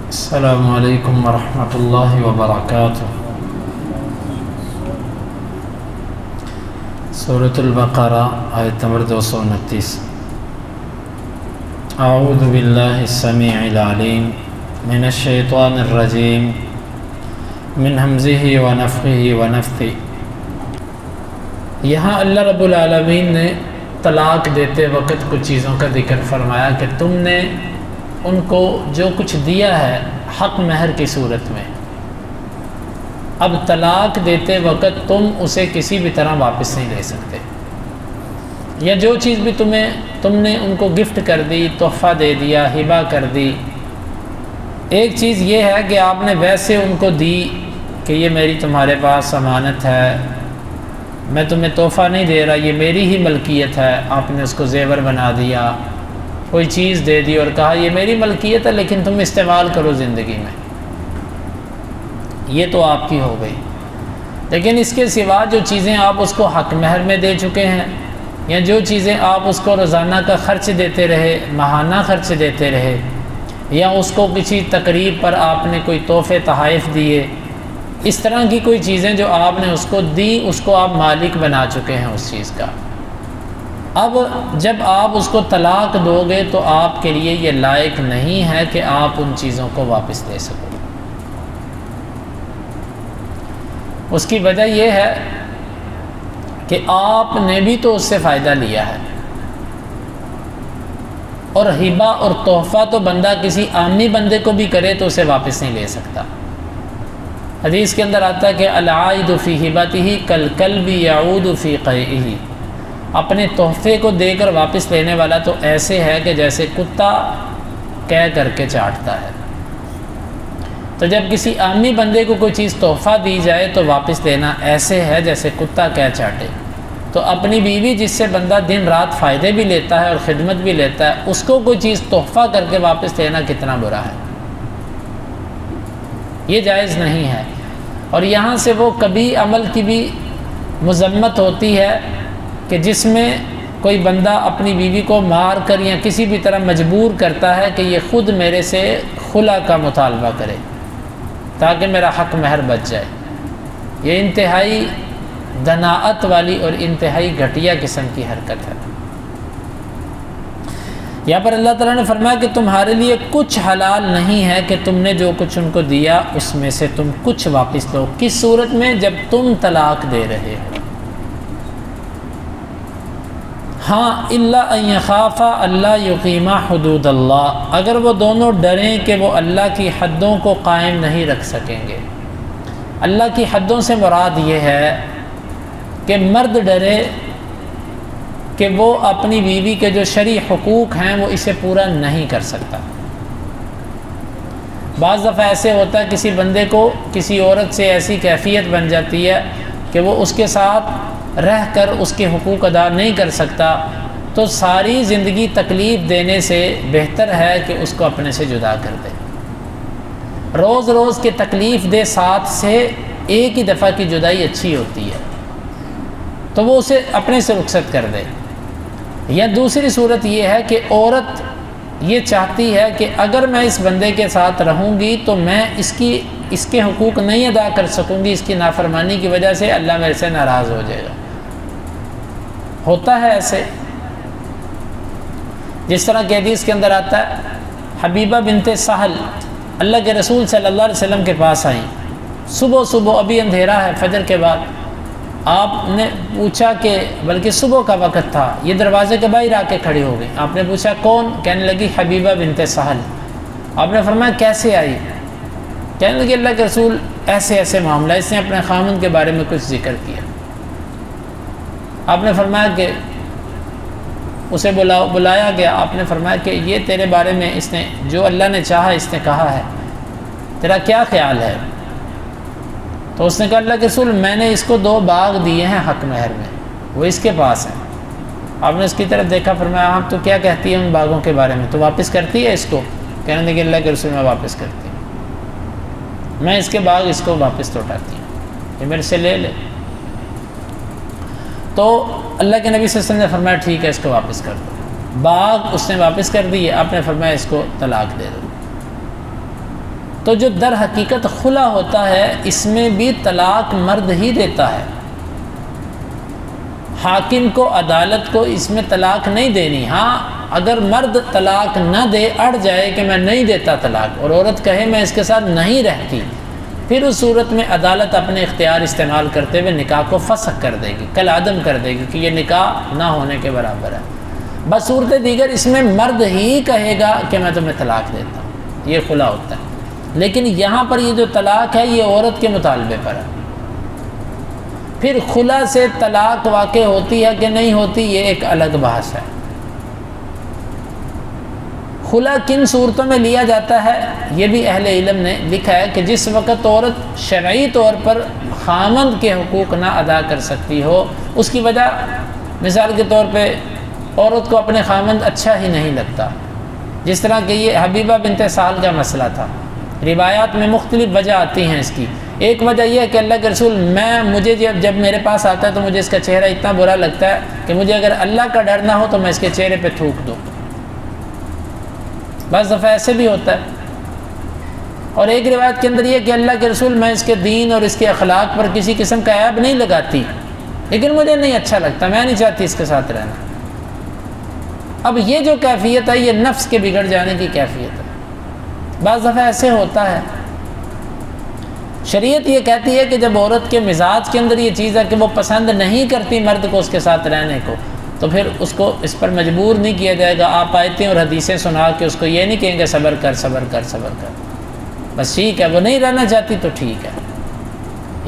السلام علیکم ورحمۃ اللہ وبرکاتہ۔ سورۃ البقرہ آیت نمبر 229۔ اعوذ باللہ السمیع العلیم من الشیطان الرجیم من ہمزہ ونفخہ ونفثہ۔ یہاں اللہ رب العالمین نے طلاق دیتے وقت کچھ چیزوں کا ذکر فرمایا کہ تم نے ان کو جو کچھ دیا ہے حق مہر کی صورت میں، اب طلاق دیتے وقت تم اسے کسی بھی طرح واپس نہیں لے سکتے، یا جو چیز بھی تم نے ان کو گفٹ کر دی، تحفہ دے دیا، ہبہ کر دی۔ ایک چیز یہ ہے کہ آپ نے ویسے ان کو دی کہ یہ میری تمہارے پاس امانت ہے، میں تمہیں تحفہ نہیں دے رہا، یہ میری ہی ملکیت ہے، آپ نے اس کو زیور بنا دیا، کوئی چیز دے دی اور کہا یہ میری ملکیت ہے لیکن تم استعمال کرو زندگی میں، یہ تو آپ کی ہو گئی۔ لیکن اس کے سوا جو چیزیں آپ اس کو حق مہر میں دے چکے ہیں، یا جو چیزیں آپ اس کو روزانہ کا خرچ دیتے رہے، ماہانہ خرچ دیتے رہے، یا اس کو کسی تقریب پر آپ نے کوئی تحفے تحائف دیے، اس طرح کی کوئی چیزیں جو آپ نے اس کو دی، اس کو آپ مالک بنا چکے ہیں اس چیز کا۔ اب جب آپ اس کو طلاق دو گے تو آپ کے لیے یہ لائق نہیں ہے کہ آپ ان چیزوں کو واپس لے سکو۔ اس کی وجہ یہ ہے کہ آپ نے بھی تو اس سے فائدہ لیا ہے، اور ہبہ اور تحفہ تو بندہ کسی عامی بندے کو بھی کرے تو اسے واپس نہیں لے سکتا۔ حدیث کے اندر آتا ہے کہ العائد فی ہبتہ کالکلب یعود فی قیئہ، اپنے تحفے کو دے کر واپس لینے والا تو ایسے ہے کہ جیسے کتا کہہ کر کے چاٹتا ہے۔ تو جب کسی عامی بندے کو کوئی چیز تحفہ دی جائے تو واپس لینا ایسے ہے جیسے کتا کہہ چاٹے۔ تو اپنی بیوی جس سے بندہ دن رات فائدے بھی لیتا ہے اور خدمت بھی لیتا ہے، اس کو کوئی چیز تحفہ کر کے واپس لینا کتنا برا ہے، یہ جائز نہیں ہے۔ اور یہاں سے وہ کبھی عمل کی بھی مذمت ہوتی ہے کہ جس میں کوئی بندہ اپنی بیوی کو مار کر یا کسی بھی طرح مجبور کرتا ہے کہ یہ خود میرے سے خلا کا مطالبہ کرے تاکہ میرا حق مہر بچ جائے۔ یہ انتہائی دناءت والی اور انتہائی گھٹیا قسم کی حرکت ہے۔ یہاں پر اللہ تعالیٰ نے فرمایا کہ تمہارے لیے کچھ حلال نہیں ہے کہ تم نے جو کچھ ان کو دیا اس میں سے تم کچھ واپس لو۔ کس صورت میں؟ جب تم طلاق دے رہے ہو۔ ہاں الا ان یخافا اللہ یقیما حدود اللہ، اگر وہ دونوں ڈریں کہ وہ اللہ کی حدوں کو قائم نہیں رکھ سکیں گے۔ اللہ کی حدوں سے مراد یہ ہے کہ مرد ڈرے کہ وہ اپنی بیوی کے جو شرعی حقوق ہیں وہ اسے پورا نہیں کر سکتا۔ بعض دفعہ ایسے ہوتا ہے کسی بندے کو کسی عورت سے ایسی کیفیت بن جاتی ہے کہ وہ اس کے ساتھ رہ کر اس کے حقوق ادا نہیں کر سکتا، تو ساری زندگی تکلیف دینے سے بہتر ہے کہ اس کو اپنے سے جدا کر دے۔ روز روز کے تکلیف دے ساتھ سے ایک ہی دفعہ کی جدائی اچھی ہوتی ہے، تو وہ اسے اپنے سے رخصت کر دے۔ یا دوسری صورت یہ ہے کہ عورت یہ چاہتی ہے کہ اگر میں اس بندے کے ساتھ رہوں گی تو میں اس کے حقوق نہیں ادا کر سکوں گی، اس کی نافرمانی کی وجہ سے اللہ میرے سے ناراض ہو جائے گا۔ ہوتا ہے ایسے، جس طرح کہ حدیث کے اندر آتا ہے حبیبہ بنت سہل اللہ کے رسول صلی اللہ علیہ وسلم کے پاس آئیں، صبح ابھی اندھیرا ہے، فجر کے بعد۔ آپ نے پوچھا کہ بلکہ صبح کا وقت تھا، یہ دروازے کے باہر آ کے کھڑی ہو گئی۔ آپ نے پوچھا کون؟ کہنے لگی حبیبہ بنت سہل۔ آپ نے فرمایا کیسے آئی؟ کہنے لگی اللہ کے رسول ایسے ایسے معاملہ، اس نے اپنے خامن کے بارے میں کچھ ذکر کیا۔ آپ نے فرمایا کہ اسے بلایا گیا، آپ نے فرمایا کہ یہ تیرے بارے میں اس نے جو اللہ نے چاہا اس نے کہا ہے، تیرا کیا خیال ہے؟ تو اس نے کہا اللہ کے رسول میں نے اس کو 2 باغ دیے ہیں حق مہر میں، وہ اس کے پاس ہیں۔ آپ نے اس کی طرف دیکھا، فرمایا آپ تو کیا کہتی ہے ان باغوں کے بارے میں؟ تو واپس کرتی ہے اس کو؟ کہنے لگے اللہ کے رسول میں واپس کرتی ہوں، میں اس کے باغ اس کو واپس لوٹاتی ہوں، یہ میرے سے لے لے۔ تو اللہ کے نبی صلی اللہ علیہ وسلم نے فرمایا ٹھیک ہے اس کو واپس کر دو۔ باغ اس نے واپس کر دیے، آپ نے فرمایا اس کو طلاق دے دو۔ تو جو در حقیقت خلا ہوتا ہے اس میں بھی طلاق مرد ہی دیتا ہے، حاکم کو، عدالت کو اس میں طلاق نہیں دینی۔ ہاں اگر مرد طلاق نہ دے، اڑ جائے کہ میں نہیں دیتا طلاق، اور عورت کہے میں اس کے ساتھ نہیں رہتی، پھر اس صورت میں عدالت اپنے اختیار استعمال کرتے ہوئے نکاح کو فسخ کر دے گی، کل عدم کر دے گی کہ یہ نکاح نہ ہونے کے برابر ہے۔ بس صورت دیگر اس میں مرد ہی کہے گا کہ میں تمہیں طلاق دیتا ہوں، یہ خلا ہوتا ہے۔ لیکن یہاں پر یہ جو طلاق ہے یہ عورت کے مطالبے پر ہے۔ پھر خلا سے طلاق واقع ہوتی ہے کہ نہیں ہوتی، یہ ایک الگ بحث ہے۔ خلا کن صورتوں میں لیا جاتا ہے یہ بھی اہل علم نے لکھا ہے کہ جس وقت عورت شرعی طور پر خامند کے حقوق نہ ادا کر سکتی ہو، اس کی وجہ مثال کے طور پہ عورت کو اپنے خامند اچھا ہی نہیں لگتا، جس طرح کہ یہ حبیبہ بنت سہل کا مسئلہ تھا۔ روایات میں مختلف وجہ آتی ہیں اس کی۔ ایک وجہ یہ ہے کہ اللہ کے رسول مجھے جب میرے پاس آتا ہے تو مجھے اس کا چہرہ اتنا برا لگتا ہے کہ مجھے اگر اللہ کا ڈر نہ ہو تو میں اس کے چہرے پہ تھوک دوں۔ بعض دفعہ ایسے بھی ہوتا ہے۔ اور ایک روایت کے اندر یہ کہ اللہ کے رسول میں اس کے دین اور اس کے اخلاق پر کسی قسم کا عیب نہیں لگاتی، لیکن مجھے نہیں اچھا لگتا، میں نہیں چاہتی اس کے ساتھ رہنا۔ اب یہ جو کیفیت ہے یہ نفس کے بگڑ جانے کی کیفیت ہے۔ بعض دفعہ ایسے ہوتا ہے، شریعت یہ کہتی ہے کہ جب عورت کے مزاج کے اندر یہ چیز ہے کہ وہ پسند نہیں کرتی مرد کو اس کے ساتھ رہنے کو، تو پھر اس کو اس پر مجبور نہیں کیا جائے گا۔ آپ آیتیں اور حدیثیں سنا کے اس کو یہ نہیں کہیں گے صبر کر صبر کر صبر کر، بس ٹھیک ہے وہ نہیں رہنا چاہتی تو ٹھیک ہے۔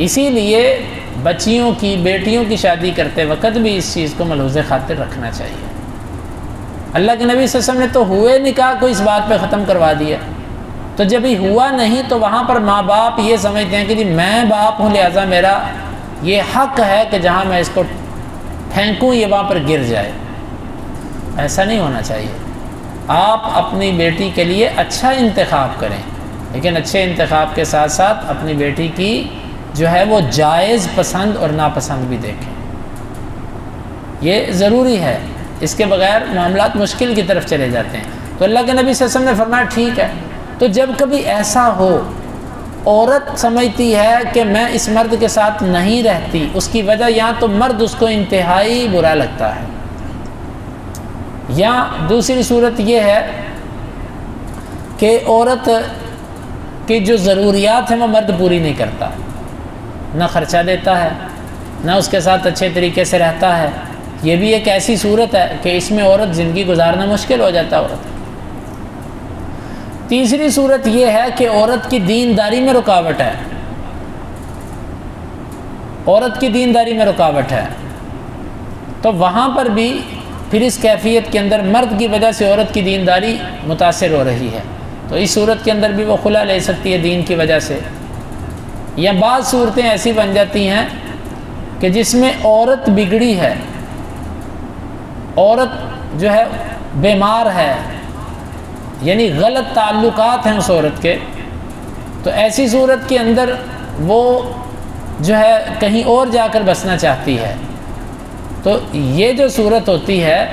اسی لیے بچیوں کی، بیٹیوں کی شادی کرتے وقت بھی اس چیز کو ملحوظ خاطر رکھنا چاہیے۔ اللہ کے نبی صلی اللہ علیہ وسلم نے تو ہوئے نکاح کو اس بات پہ ختم کروا دیا، تو جب ہی ہوا نہیں تو وہاں پر ماں باپ یہ سمجھتے ہیں کہ جی میں باپ ہوں لہٰذا میرا یہ حق ہے کہ جہاں میں اس کو پھینکوں یہ وہاں پر گر جائے۔ ایسا نہیں ہونا چاہیے۔ آپ اپنی بیٹی کے لیے اچھا انتخاب کریں، لیکن اچھے انتخاب کے ساتھ ساتھ اپنی بیٹی کی جو ہے وہ جائز پسند اور ناپسند بھی دیکھیں، یہ ضروری ہے۔ اس کے بغیر معاملات مشکل کی طرف چلے جاتے ہیں۔ تو اللہ کے نبی صلی اللہ علیہ وسلم نے فرمایا ٹھیک ہے۔ تو جب کبھی ایسا ہو، عورت سمجھتی ہے کہ میں اس مرد کے ساتھ نہیں رہتی، اس کی وجہ یا تو مرد اس کو انتہائی برا لگتا ہے، یا دوسری صورت یہ ہے کہ عورت کی جو ضروریات ہیں وہ مرد پوری نہیں کرتا، نہ خرچہ دیتا ہے نہ اس کے ساتھ اچھے طریقے سے رہتا ہے۔ یہ بھی ایک ایسی صورت ہے کہ اس میں عورت زندگی گزارنا مشکل ہو جاتا ہے عورت۔ تیسری صورت یہ ہے کہ عورت کی دینداری میں رکاوٹ ہے، عورت کی دینداری میں رکاوٹ ہے، تو وہاں پر بھی پھر اس کیفیت کے اندر مرد کی وجہ سے عورت کی دینداری متاثر ہو رہی ہے، تو اس صورت کے اندر بھی وہ خلا لے سکتی ہے دین کی وجہ سے۔ یا بعض صورتیں ایسی بن جاتی ہیں کہ جس میں عورت بگڑی ہے، عورت جو ہے بیمار ہے، یعنی غلط تعلقات ہیں اس عورت کے، تو ایسی صورت کے اندر وہ جو ہے کہیں اور جا کر بسنا چاہتی ہے، تو یہ جو صورت ہوتی ہے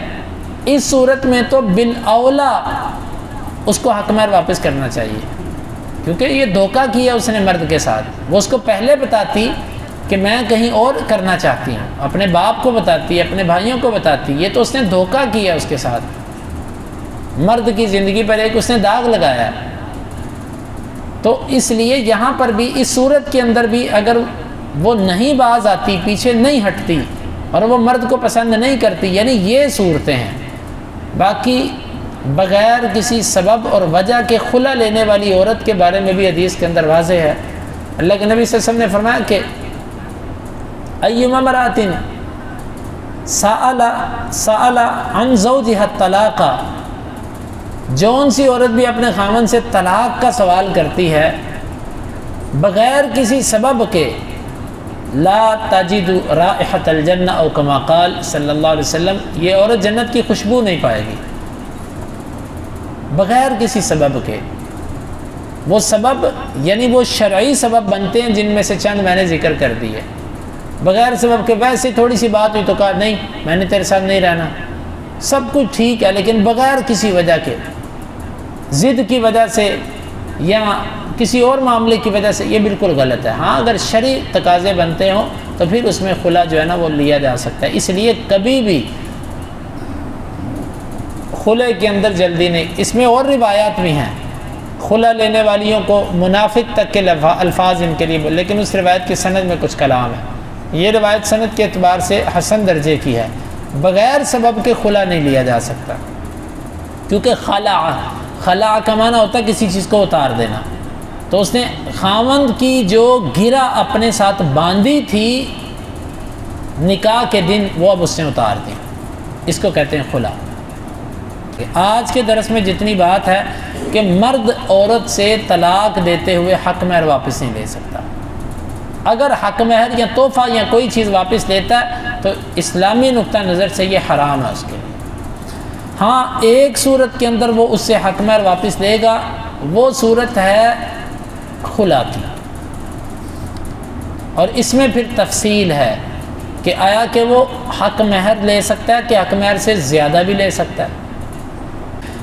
اس صورت میں تو بالاولیٰ اس کو حق مہر واپس کرنا چاہیے، کیونکہ یہ دھوکہ کیا اس نے مرد کے ساتھ۔ وہ اس کو پہلے بتاتی کہ میں کہیں اور کرنا چاہتی ہوں، اپنے باپ کو بتاتی، اپنے بھائیوں کو بتاتی، یہ تو اس نے دھوکہ کیا اس کے ساتھ، مرد کی زندگی پر ایک اس نے داغ لگایا ہے۔ تو اس لیے یہاں پر بھی اس صورت کے اندر بھی اگر وہ نہیں باز آتی، پیچھے نہیں ہٹتی اور وہ مرد کو پسند نہیں کرتی، یعنی یہ صورتیں ہیں۔ باقی بغیر کسی سبب اور وجہ کے خلا لینے والی عورت کے بارے میں بھی حدیث کے اندر واضح ہے۔ اللہ کے نبی صلی اللہ علیہ وسلم نے فرمایا کہ ایما امرأۃ سأل عن زوجها الطلاق، جون سی عورت بھی اپنے خامن سے طلاق کا سوال کرتی ہے بغیر کسی سبب کے، لا تجد رائحۃ الجنہ او کما قال صلی اللہ علیہ وسلم، یہ عورت جنت کی خوشبو نہیں پائے گی بغیر کسی سبب کے۔ وہ سبب یعنی وہ شرعی سبب بنتے ہیں جن میں سے چند میں نے ذکر کر دیے، بغیر سبب کے ویسے تھوڑی سی بات ہوئی تو کہا نہیں میں نے تیرے ساتھ نہیں رہنا، سب کچھ ٹھیک ہے، لیکن بغیر کسی وجہ کے، ضد کی وجہ سے یا کسی اور معاملے کی وجہ سے، یہ بالکل غلط ہے۔ ہاں اگر شرعی تقاضے بنتے ہوں تو پھر اس میں خلا جو ہے نا وہ لیا جا سکتا ہے۔ اس لیے کبھی بھی خلے کے اندر جلدی نہیں۔ اس میں اور روایات بھی ہیں، خلا لینے والیوں کو منافق تک کے الفاظ ان کے لیے، لیکن اس روایت کی سند میں کچھ کلام ہے۔ یہ روایت سند کے اعتبار سے حسن درجے کی ہے، بغیر سبب کے خلا نہیں لیا جا سکتا، کیونکہ خلا کا معنی ہوتا ہے کسی چیز کو اتار دینا۔ تو اس نے خاوند کی جو گرہ اپنے ساتھ باندھی تھی نکاح کے دن، وہ اب اس نے اتار دی، اس کو کہتے ہیں خلا۔ آج کے درس میں جتنی بات ہے کہ مرد عورت سے طلاق دیتے ہوئے حق مہر واپس نہیں لے سکتا۔ اگر حق مہر یا تحفہ یا کوئی چیز واپس لیتا ہے تو اسلامی نقطہ نظر سے یہ حرام ہے اس کے لیے۔ ہاں ایک صورت کے اندر وہ اس سے حق مہر واپس لے گا، وہ صورت ہے خلا کی، اور اس میں پھر تفصیل ہے کہ آیا کہ وہ حق مہر لے سکتا ہے کہ حق مہر سے زیادہ بھی لے سکتا ہے۔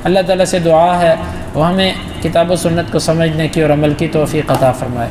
اللہ تعالیٰ سے دعا ہے وہ ہمیں کتاب و سنت کو سمجھنے کی اور عمل کی توفیق عطا فرمائے۔